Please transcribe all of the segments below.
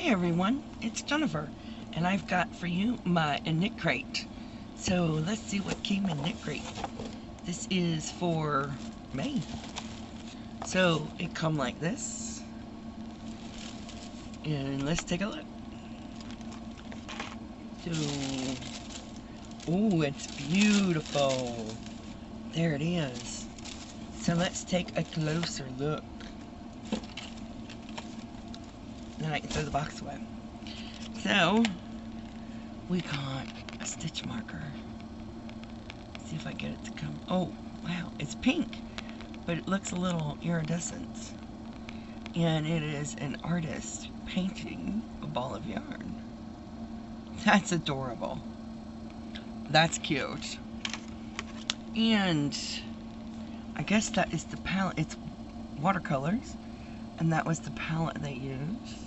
everyone, it's Jennifer, and I've got for you my Knitcrate. So let's see what came in Knitcrate. This is for May. So it come like this, and let's take a look. So, oh, it's beautiful. There it is. So let's take a closer look. Then I can throw the box away. So, we got a stitch marker. Let's see if I get it to come. Oh, wow, it's pink, but it looks a little iridescent. And it is an artist painting a ball of yarn. That's adorable. That's cute. And I guess that is the palette. It's watercolors, and that was the palette they used.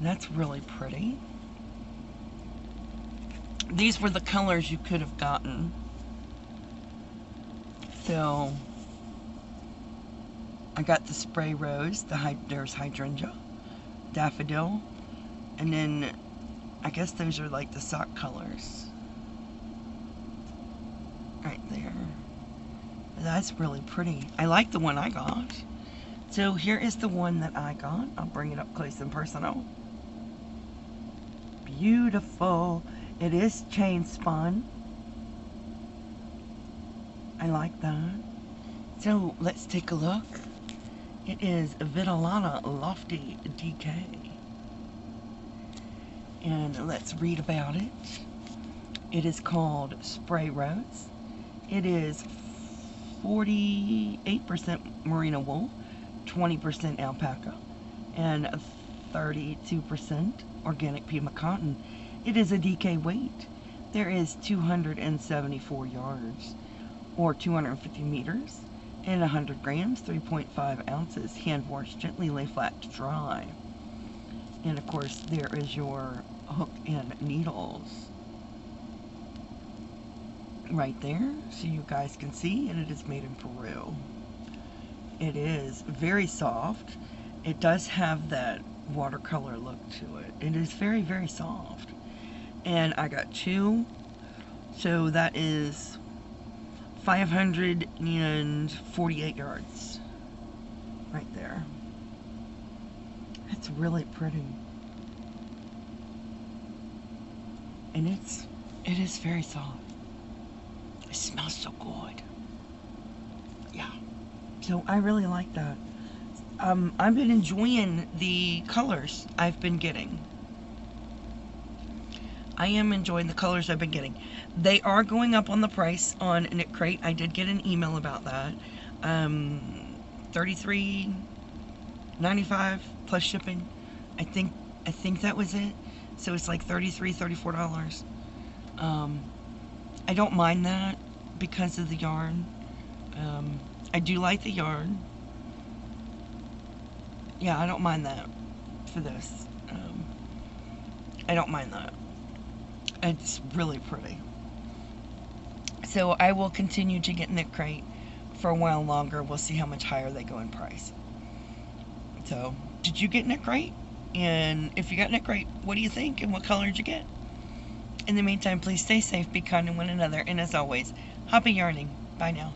That's really pretty. These were the colors you could have gotten. So I got the spray rose, there's hydrangea, daffodil, and then I guess those are like the sock colors. Right there. That's really pretty. I like the one I got. So here is the one that I got. I'll bring it up close and personal. Beautiful. It is chain spun. I like that. So let's take a look. It is Vitellana Lofty DK. And let's read about it. It is called Spray Rose. It is 48% merino wool, 20% alpaca, and 32% organic Pima cotton. It is a DK weight. There is 274 yards, or 250 meters, and 100 grams, 3.5 ounces. Hand wash gently, lay flat to dry. And of course, there is your hook and needles right there, so you guys can see, and it is made in Peru. It is very soft. It does have that watercolor look to it. It is very, very soft. And I got two, so that is 548 yards right there. It's really pretty. And it is very soft. It smells so good. Yeah. So I really like that. I've been enjoying the colors I've been getting. I am enjoying the colors I've been getting. They are going up on the price on Knitcrate. I did get an email about that. $33.95 plus shipping. I think that was it. So it's like $33, $34. I don't mind that because of the yarn. I do like the yarn. Yeah, I don't mind that for this. I don't mind that. It's really pretty. So I will continue to get Knitcrate for a while longer. We'll see how much higher they go in price. So, did you get Knitcrate? And if you got Knitcrate, what do you think? And what color did you get? In the meantime, please stay safe, be kind to one another, and as always, happy yarning. Bye now.